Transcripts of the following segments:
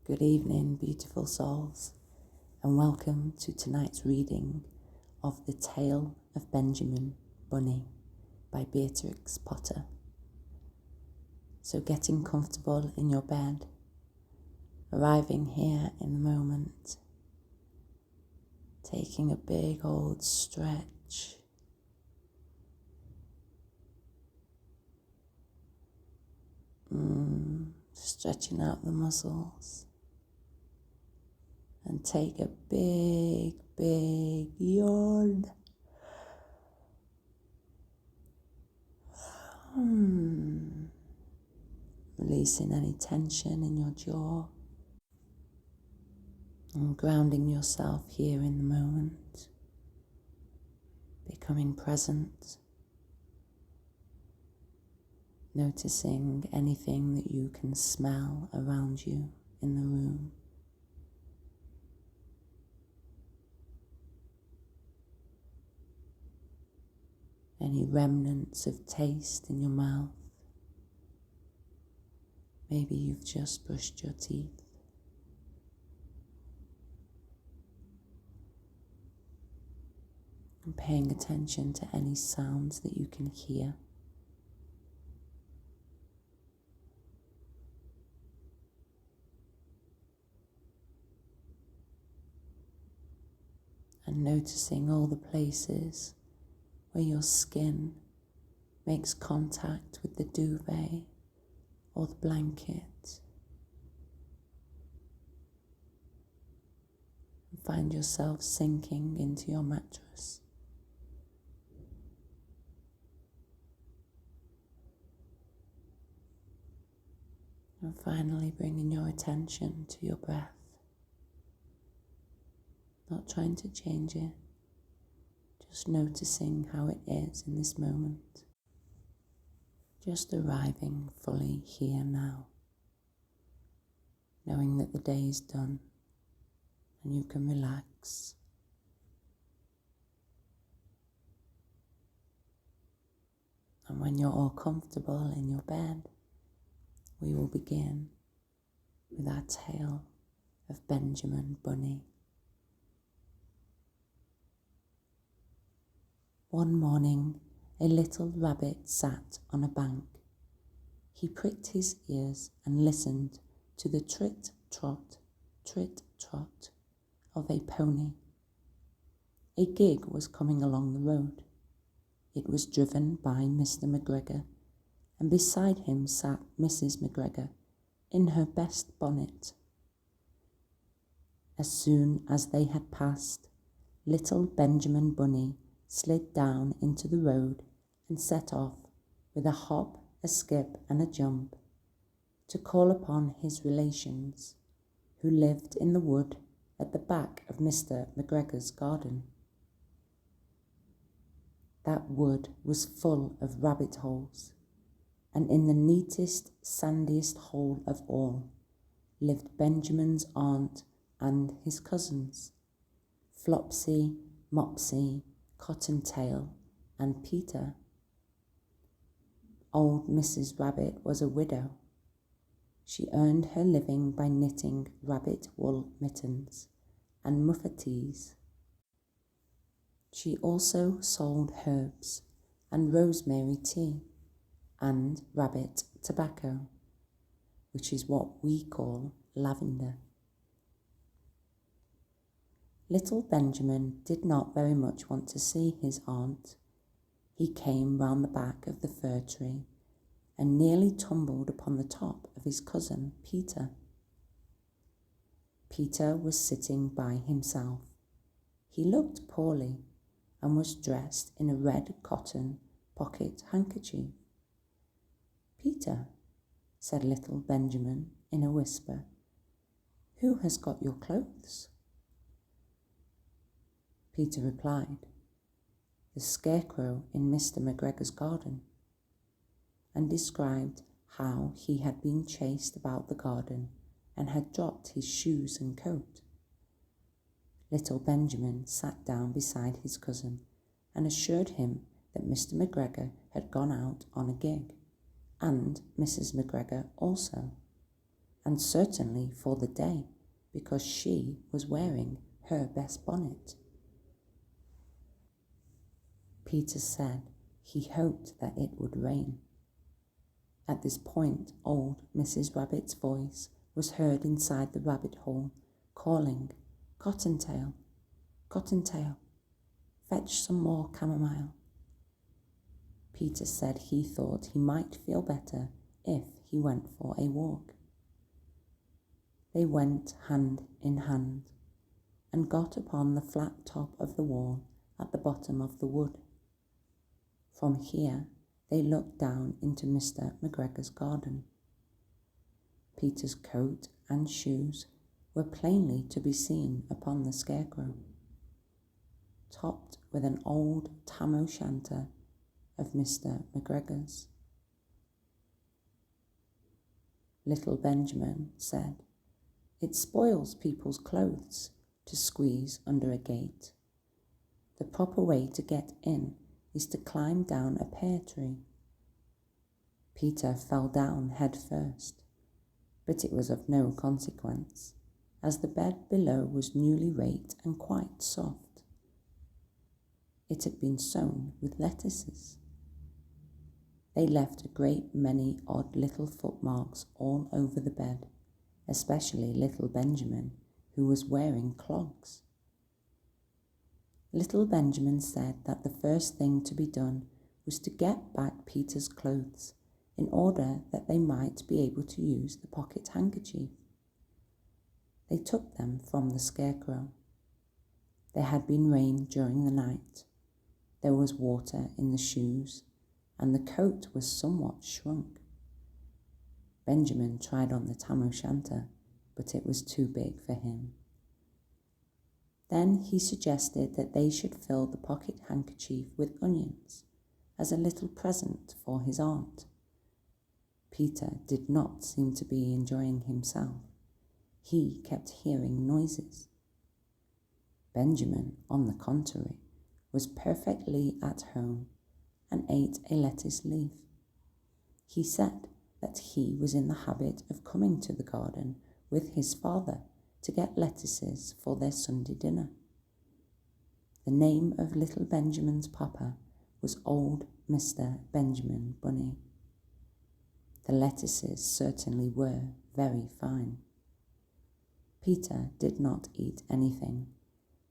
Good evening, beautiful souls, and welcome to tonight's reading of The Tale of Benjamin Bunny by Beatrix Potter. So getting comfortable in your bed, arriving here in the moment, taking a big old stretch, stretching out the muscles. And take a big yawn. Releasing any tension in your jaw. And grounding yourself here in the moment. Becoming present. Noticing anything that you can smell around you in the room. Any remnants of taste in your mouth. Maybe you've just brushed your teeth. And paying attention to any sounds that you can hear. And noticing all the places where your skin makes contact with the duvet or the blanket. And find yourself sinking into your mattress. And finally bringing your attention to your breath. Not trying to change it. Just noticing how it is in this moment. Just arriving fully here now. Knowing that the day is done and you can relax. And when you're all comfortable in your bed, we will begin with our tale of Benjamin Bunny. One morning, a little rabbit sat on a bank. He pricked his ears and listened to the trit-trot of a pony. A gig was coming along the road. It was driven by Mr. McGregor, and beside him sat Mrs. McGregor in her best bonnet. As soon as they had passed, little Benjamin Bunny slid down into the road and set off with a hop, a skip and a jump to call upon his relations who lived in the wood at the back of Mr. McGregor's garden. That wood was full of rabbit holes, and in the neatest, sandiest hole of all lived Benjamin's aunt and his cousins, Flopsy, Mopsy, Cottontail and Peter. Old Mrs. Rabbit was a widow. She earned her living by knitting rabbit wool mittens and muffetees. She also sold herbs and rosemary tea and rabbit tobacco, which is what we call lavender. Little Benjamin did not very much want to see his aunt. He came round the back of the fir tree and nearly tumbled upon the top of his cousin Peter. Peter was sitting by himself. He looked poorly and was dressed in a red cotton pocket handkerchief. "Peter," said little Benjamin in a whisper, "who has got your clothes?" Peter replied, "The scarecrow in Mr. McGregor's garden," and described how he had been chased about the garden and had dropped his shoes and coat. Little Benjamin sat down beside his cousin and assured him that Mr. McGregor had gone out on a gig, and Mrs. McGregor also, and certainly for the day, because she was wearing her best bonnet. Peter said he hoped that it would rain. At this point, old Mrs. Rabbit's voice was heard inside the rabbit hole, calling, "Cottontail, Cottontail, fetch some more chamomile." Peter said he thought he might feel better if he went for a walk. They went hand in hand and got upon the flat top of the wall at the bottom of the wood. From here, they looked down into Mr. McGregor's garden. Peter's coat and shoes were plainly to be seen upon the scarecrow, topped with an old tam-o'-shanter of Mr. McGregor's. Little Benjamin said, "It spoils people's clothes to squeeze under a gate. The proper way to get in is to climb down a pear tree." Peter fell down head first, but it was of no consequence, as the bed below was newly raked and quite soft. It had been sown with lettuces. They left a great many odd little footmarks all over the bed, especially little Benjamin, who was wearing clogs. Little Benjamin said that the first thing to be done was to get back Peter's clothes in order that they might be able to use the pocket handkerchief. They took them from the scarecrow. There had been rain during the night. There was water in the shoes, and the coat was somewhat shrunk. Benjamin tried on the tam-o'-shanter, but it was too big for him. Then he suggested that they should fill the pocket handkerchief with onions as a little present for his aunt. Peter did not seem to be enjoying himself. He kept hearing noises. Benjamin, on the contrary, was perfectly at home and ate a lettuce leaf. He said that he was in the habit of coming to the garden with his father to get lettuces for their Sunday dinner. The name of little Benjamin's papa was old Mr. Benjamin Bunny. The lettuces certainly were very fine. Peter did not eat anything.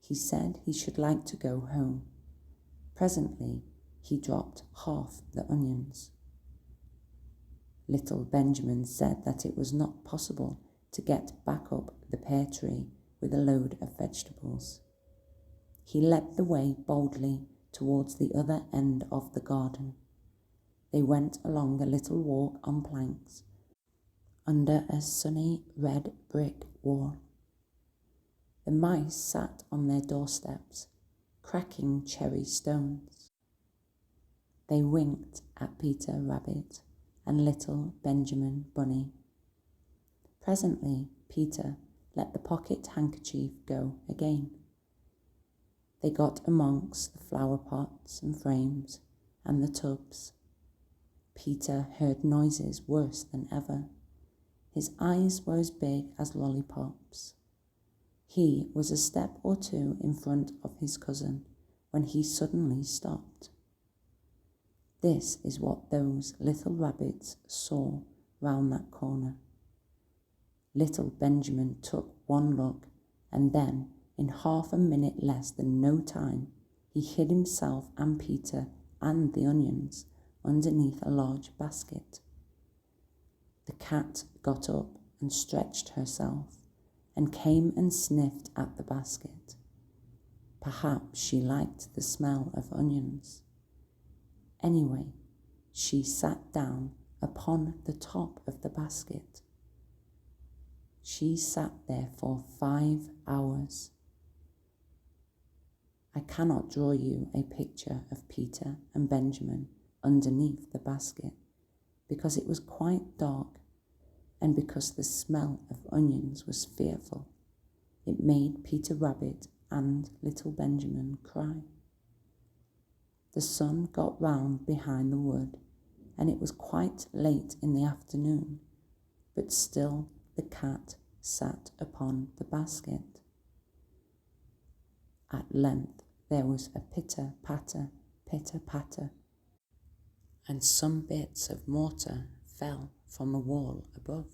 He said he should like to go home. Presently, he dropped half the onions. Little Benjamin said that it was not possible to get back up the pear tree with a load of vegetables. He led the way boldly towards the other end of the garden. They went along a little walk on planks under a sunny red brick wall. The mice sat on their doorsteps, cracking cherry stones. They winked at Peter Rabbit and little Benjamin Bunny. Presently, Peter let the pocket handkerchief go again. They got amongst the flower pots and frames and the tubs. Peter heard noises worse than ever. His eyes were as big as lollipops. He was a step or two in front of his cousin when he suddenly stopped. This is what those little rabbits saw round that corner. Little Benjamin took one look, and then, in half a minute less than no time, he hid himself and Peter and the onions underneath a large basket. The cat got up and stretched herself and came and sniffed at the basket. Perhaps she liked the smell of onions. Anyway, she sat down upon the top of the basket. She sat there for 5 hours. I cannot draw you a picture of Peter and Benjamin underneath the basket, because it was quite dark, and because the smell of onions was fearful. It made Peter Rabbit and little Benjamin cry. The sun got round behind the wood, and it was quite late in the afternoon, but still the cat sat upon the basket. At length there was a pitter-patter, pitter-patter, and some bits of mortar fell from a wall above.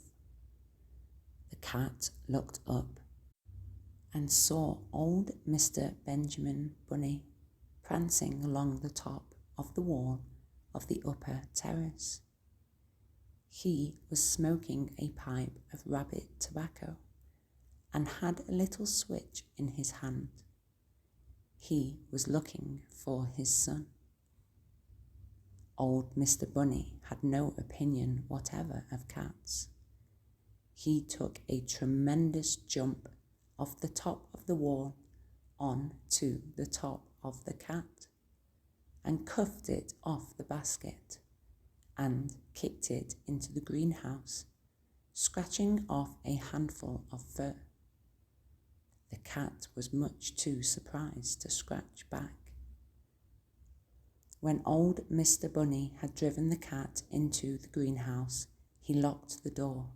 The cat looked up and saw old Mr. Benjamin Bunny prancing along the top of the wall of the upper terrace. He was smoking a pipe of rabbit tobacco and had a little switch in his hand. He was looking for his son. Old Mr. Bunny had no opinion whatever of cats. He took a tremendous jump off the top of the wall on to the top of the cat and cuffed it off the basket and kicked it into the greenhouse, scratching off a handful of fur. The cat was much too surprised to scratch back. When old Mr. Bunny had driven the cat into the greenhouse, he locked the door.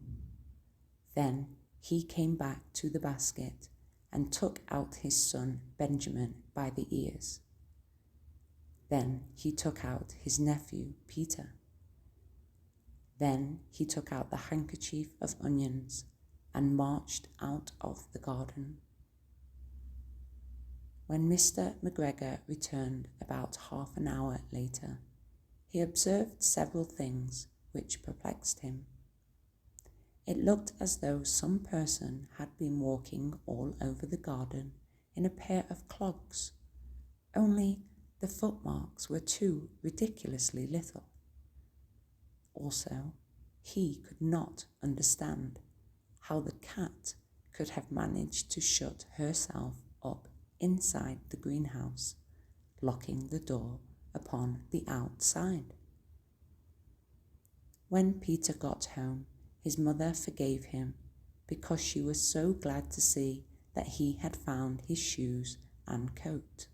Then he came back to the basket and took out his son Benjamin by the ears. Then he took out his nephew Peter. Then he took out the handkerchief of onions and marched out of the garden. When Mr. McGregor returned about half an hour later, he observed several things which perplexed him. It looked as though some person had been walking all over the garden in a pair of clogs, only the footmarks were too ridiculously little. Also, he could not understand how the cat could have managed to shut herself up inside the greenhouse, locking the door upon the outside. When Peter got home, his mother forgave him because she was so glad to see that he had found his shoes and coat.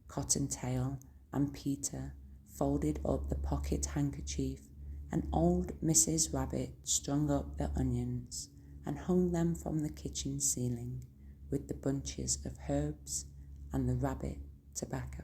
Cottontail and Peter folded up the pocket handkerchief, and old Mrs. Rabbit strung up the onions and hung them from the kitchen ceiling with the bunches of herbs and the rabbit tobacco.